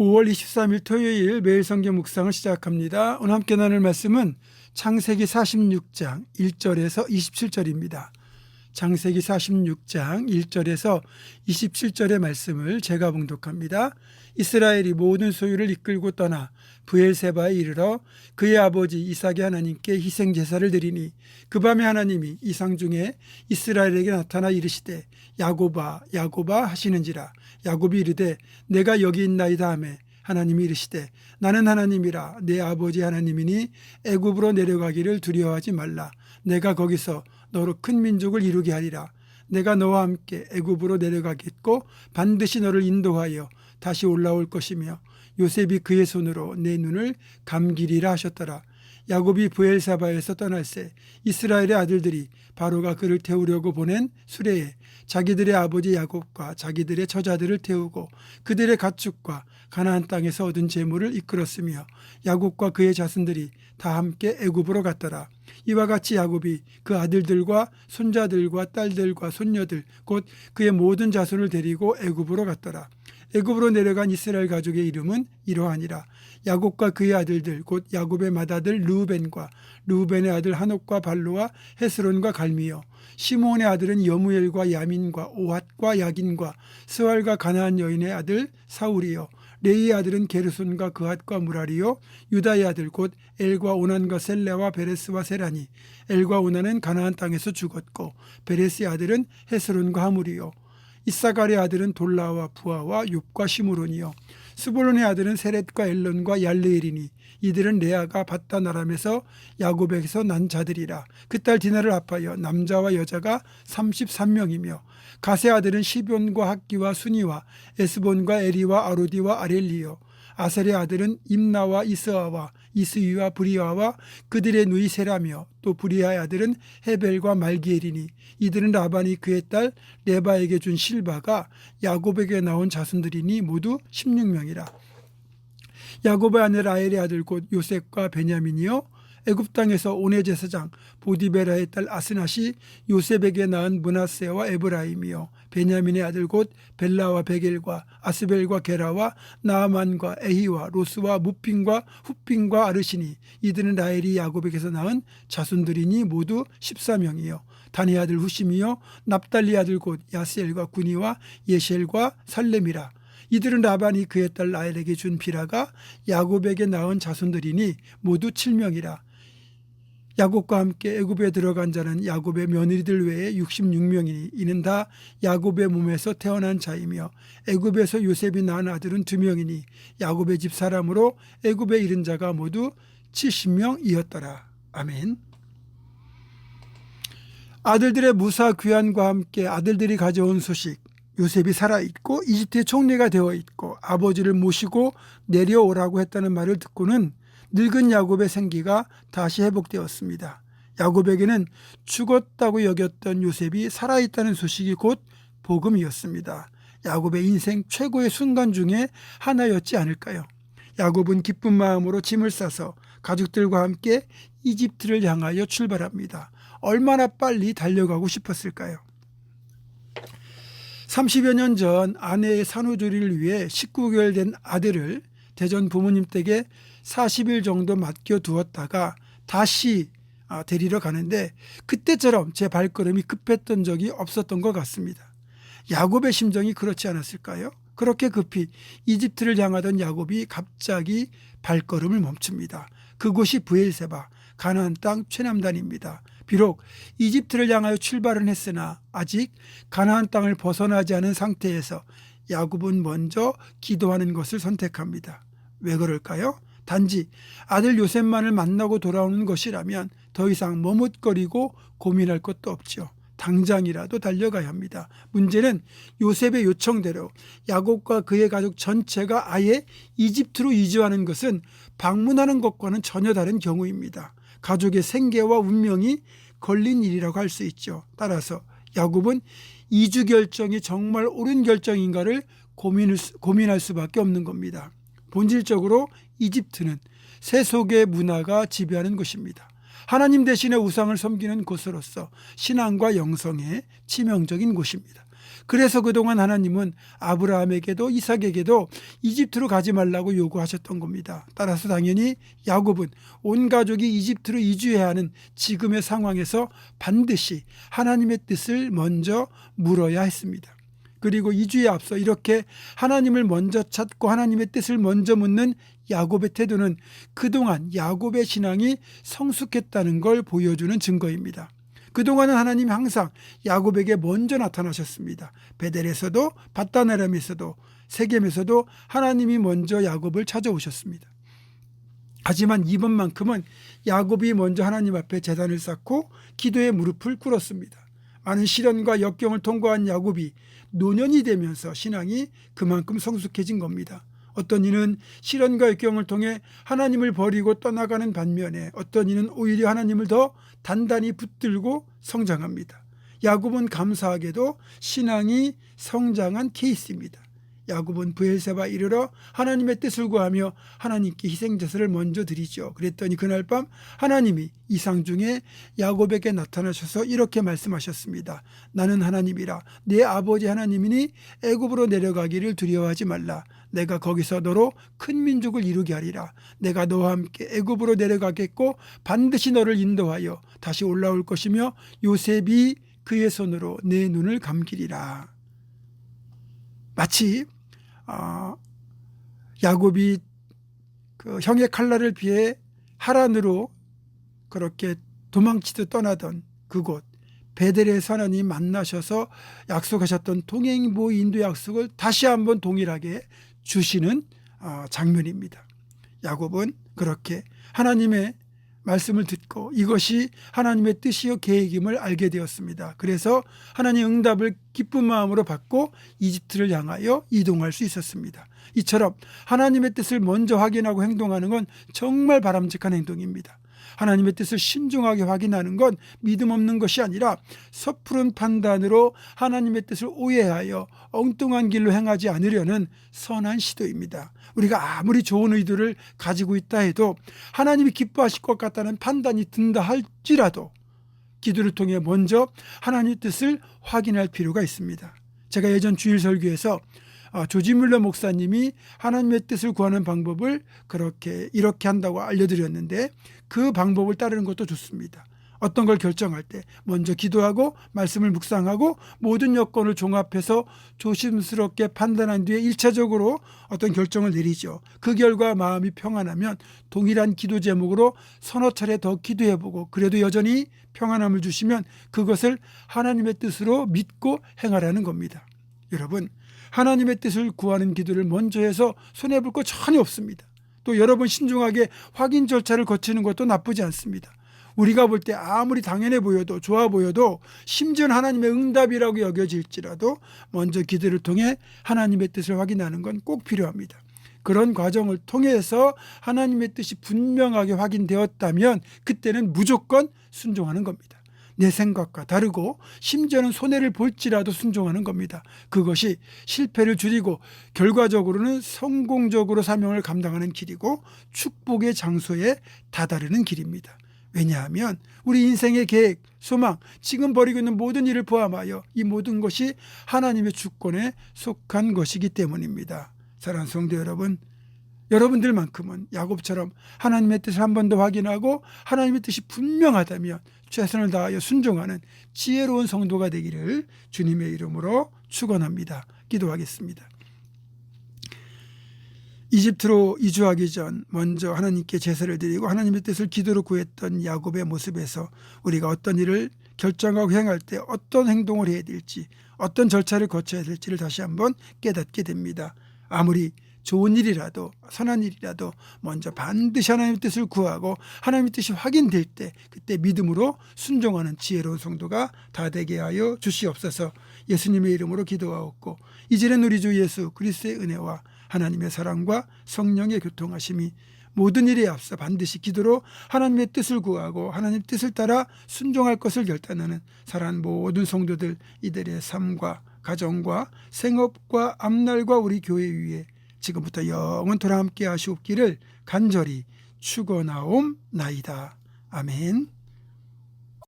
5월 23일 토요일 매일 성경 묵상을 시작합니다. 오늘 함께 나눌 말씀은 창세기 46장 1절에서 27절입니다. 창세기 46장 1절에서 27절의 말씀을 제가 봉독합니다. 이스라엘이 모든 소유를 이끌고 떠나 브엘세바에 이르러 그의 아버지 이삭의 하나님께 희생제사를 드리니 그 밤에 하나님이 이상 중에 이스라엘에게 나타나 이르시되 야곱아 야곱아 하시는지라. 야곱이 이르되 내가 여기 있나이다 하매 하나님이 이르시되 나는 하나님이라 내 아버지 하나님이니 애굽으로 내려가기를 두려워하지 말라. 내가 거기서 너로 큰 민족을 이루게 하리라. 내가 너와 함께 애굽으로 내려가겠고 반드시 너를 인도하여 다시 올라올 것이며 요셉이 그의 손으로 내 눈을 감기리라 하셨더라. 야곱이 브엘사바에서 떠날새 이스라엘의 아들들이 바로가 그를 태우려고 보낸 수레에 자기들의 아버지 야곱과 자기들의 처자들을 태우고 그들의 가축과 가나안 땅에서 얻은 재물을 이끌었으며 야곱과 그의 자손들이 다 함께 애굽으로 갔더라. 이와 같이 야곱이 그 아들들과 손자들과 딸들과 손녀들 곧 그의 모든 자손을 데리고 애굽으로 갔더라. 애굽으로 내려간 이스라엘 가족의 이름은 이러하니라. 야곱과 그의 아들들 곧 야곱의 맏아들 르우벤과 르우벤의 아들 하녹과 발로와 헤스론과 갈미요. 시므온의 아들은 여무엘과 야민과 오핫과 야긴과 스왈과 가나안 여인의 아들 사울이요. 레이의 아들은 게르손과 그핫과 무라리요. 유다의 아들 곧 엘과 오난과 셀레와 베레스와 세라니. 엘과 오난은 가나안 땅에서 죽었고 베레스의 아들은 헤스론과 하물이요. 이사갈의 아들은 돌라와 부하와 욥과 시므론이요. 스볼론의 아들은 세렛과 엘론과 얄레엘이니 이들은 레아가 바단 아람에서 야곱에게서 난 자들이라. 그 딸 디나를 합하여 남자와 여자가 33명이며 가세 아들은 시뵑과 학기와 순이와 에스본과 에리와 아로디와 아렐리요. 아셀의 아들은 임나와 이스아와 이스위와 브리아와 그들의 누이 세라며 또 브리아의 아들은 헤벨과 말기엘이니 이들은 라반이 그의 딸 레바에게 준 실바가 야곱에게 나온 자손들이니 모두 16명이라. 야곱의 아내 라헬의 아들 곧 요셉과 베냐민이요. 애굽 땅에서 온의 제사장 보디베라의 딸 아스낫이 요셉에게 낳은 므낫세와 에브라임이요. 베냐민의 아들 곧 벨라와 베겔과 아스벨과 게라와 나아만과 에히와 로스와 무핀과 후핀과 아르시니 이들은 라헬이 야곱에게서 낳은 자손들이니 모두 14명이요. 단의 아들 후심이요. 납달리 아들 곧 야스엘과 구니와 예시엘과 살렘이라. 이들은 라반이 그의 딸 라헬에게 준 비라가 야곱에게 낳은 자손들이니 모두 7명이라. 야곱과 함께 애굽에 들어간 자는 야곱의 며느리들 외에 66명이니 이는 다 야곱의 몸에서 태어난 자이며 애굽에서 요셉이 낳은 아들은 2명이니 야곱의 집 사람으로 애굽에 이른 자가 모두 70명이었더라. 아멘. 아들들의 무사 귀환과 함께 아들들이 가져온 소식. 요셉이 살아있고 이집트의 총리가 되어있고 아버지를 모시고 내려오라고 했다는 말을 듣고는 늙은 야곱의 생기가 다시 회복되었습니다. 야곱에게는 죽었다고 여겼던 요셉이 살아있다는 소식이 곧 복음이었습니다. 야곱의 인생 최고의 순간 중에 하나였지 않을까요? 야곱은 기쁜 마음으로 짐을 싸서 가족들과 함께 이집트를 향하여 출발합니다. 얼마나 빨리 달려가고 싶었을까요? 30여 년 전 아내의 산후조리를 위해 19개월 된 아들을 대전 부모님 댁에 40일 정도 맡겨두었다가 다시 데리러 가는데 그때처럼 제 발걸음이 급했던 적이 없었던 것 같습니다. 야곱의 심정이 그렇지 않았을까요? 그렇게 급히 이집트를 향하던 야곱이 갑자기 발걸음을 멈춥니다. 그곳이 브엘세바 가나안 땅 최남단입니다. 비록 이집트를 향하여 출발은 했으나 아직 가나안 땅을 벗어나지 않은 상태에서 야곱은 먼저 기도하는 것을 선택합니다. 왜 그럴까요? 단지 아들 요셉만을 만나고 돌아오는 것이라면 더 이상 머뭇거리고 고민할 것도 없죠. 당장이라도 달려가야 합니다. 문제는 요셉의 요청대로 야곱과 그의 가족 전체가 아예 이집트로 이주하는 것은 방문하는 것과는 전혀 다른 경우입니다. 가족의 생계와 운명이 걸린 일이라고 할 수 있죠. 따라서 야곱은 이주 결정이 정말 옳은 결정인가를 고민할 수밖에 없는 겁니다. 본질적으로 이집트는 세속의 문화가 지배하는 곳입니다. 하나님 대신에 우상을 섬기는 곳으로서 신앙과 영성에 치명적인 곳입니다. 그래서 그동안 하나님은 아브라함에게도 이삭에게도 이집트로 가지 말라고 요구하셨던 겁니다. 따라서 당연히 야곱은 온 가족이 이집트로 이주해야 하는 지금의 상황에서 반드시 하나님의 뜻을 먼저 물어야 했습니다. 그리고 이주에 앞서 이렇게 하나님을 먼저 찾고 하나님의 뜻을 먼저 묻는 야곱의 태도는 그동안 야곱의 신앙이 성숙했다는 걸 보여주는 증거입니다. 그동안은 하나님이 항상 야곱에게 먼저 나타나셨습니다. 베델에서도 밧단아람에서도 세겜에서도 하나님이 먼저 야곱을 찾아오셨습니다. 하지만 이번만큼은 야곱이 먼저 하나님 앞에 제단을 쌓고 기도에 무릎을 꿇었습니다. 많은 시련과 역경을 통과한 야곱이 노년이 되면서 신앙이 그만큼 성숙해진 겁니다. 어떤 이는 시련과 역경을 통해 하나님을 버리고 떠나가는 반면에 어떤 이는 오히려 하나님을 더 단단히 붙들고 성장합니다. 야곱은 감사하게도 신앙이 성장한 케이스입니다. 야곱은 브엘세바 이르러 하나님의 뜻을 구하며 하나님께 희생제사를 먼저 드리죠. 그랬더니 그날 밤 하나님이 이상 중에 야곱에게 나타나셔서 이렇게 말씀하셨습니다. 나는 하나님이라 내 아버지 하나님이니 애굽으로 내려가기를 두려워하지 말라. 내가 거기서 너로 큰 민족을 이루게 하리라. 내가 너와 함께 애굽으로 내려가겠고 반드시 너를 인도하여 다시 올라올 것이며 요셉이 그의 손으로 내 눈을 감기리라. 마치 야곱이 그 형의 칼날을 피해 하란으로 그렇게 도망치듯 떠나던 그곳 베델에서 하나님 만나셔서 약속하셨던 동행보 인도 약속을 다시 한번 동일하게 주시는 장면입니다. 야곱은 그렇게 하나님의 말씀을 듣고 이것이 하나님의 뜻이요 계획임을 알게 되었습니다. 그래서 하나님의 응답을 기쁜 마음으로 받고 이집트를 향하여 이동할 수 있었습니다. 이처럼 하나님의 뜻을 먼저 확인하고 행동하는 건 정말 바람직한 행동입니다. 하나님의 뜻을 신중하게 확인하는 건 믿음 없는 것이 아니라 섣부른 판단으로 하나님의 뜻을 오해하여 엉뚱한 길로 행하지 않으려는 선한 시도입니다. 우리가 아무리 좋은 의도를 가지고 있다 해도 하나님이 기뻐하실 것 같다는 판단이 든다 할지라도 기도를 통해 먼저 하나님의 뜻을 확인할 필요가 있습니다. 제가 예전 주일 설교에서 조지 뮬러 목사님이 하나님의 뜻을 구하는 방법을 이렇게 한다고 알려드렸는데 그 방법을 따르는 것도 좋습니다. 어떤 걸 결정할 때 먼저 기도하고 말씀을 묵상하고 모든 여건을 종합해서 조심스럽게 판단한 뒤에 1차적으로 어떤 결정을 내리죠. 그 결과 마음이 평안하면 동일한 기도 제목으로 서너 차례 더 기도해보고 그래도 여전히 평안함을 주시면 그것을 하나님의 뜻으로 믿고 행하라는 겁니다. 여러분, 하나님의 뜻을 구하는 기도를 먼저 해서 손해볼 거 전혀 없습니다. 또 여러 번 신중하게 확인 절차를 거치는 것도 나쁘지 않습니다. 우리가 볼 때 아무리 당연해 보여도 좋아 보여도 심지어는 하나님의 응답이라고 여겨질지라도 먼저 기도를 통해 하나님의 뜻을 확인하는 건 꼭 필요합니다. 그런 과정을 통해서 하나님의 뜻이 분명하게 확인되었다면 그때는 무조건 순종하는 겁니다. 내 생각과 다르고 심지어는 손해를 볼지라도 순종하는 겁니다. 그것이 실패를 줄이고 결과적으로는 성공적으로 사명을 감당하는 길이고 축복의 장소에 다다르는 길입니다. 왜냐하면 우리 인생의 계획, 소망, 지금 벌이고 있는 모든 일을 포함하여 이 모든 것이 하나님의 주권에 속한 것이기 때문입니다. 사랑하는 성도 여러분, 여러분들만큼은 야곱처럼 하나님의 뜻을 한 번 더 확인하고 하나님의 뜻이 분명하다면 최선을 다하여 순종하는 지혜로운 성도가 되기를 주님의 이름으로 축원합니다. 기도하겠습니다. 이집트로 이주하기 전 먼저 하나님께 제사를 드리고 하나님의 뜻을 기도로 구했던 야곱의 모습에서 우리가 어떤 일을 결정하고 행할 때 어떤 행동을 해야 될지 어떤 절차를 거쳐야 될지를 다시 한번 깨닫게 됩니다. 아무리 좋은 일이라도 선한 일이라도 먼저 반드시 하나님의 뜻을 구하고 하나님의 뜻이 확인될 때 그때 믿음으로 순종하는 지혜로운 성도가 다 되게 하여 주시옵소서. 예수님의 이름으로 기도하옵고 이제는 우리 주 예수 그리스도의 은혜와 하나님의 사랑과 성령의 교통하심이 모든 일에 앞서 반드시 기도로 하나님의 뜻을 구하고 하나님의 뜻을 따라 순종할 것을 결단하는 사랑하는 모든 성도들 이들의 삶과 가정과 생업과 앞날과 우리 교회 위에 지금부터 영원토록 함께 하시옵기를 간절히 축원하옵나이다. 아멘.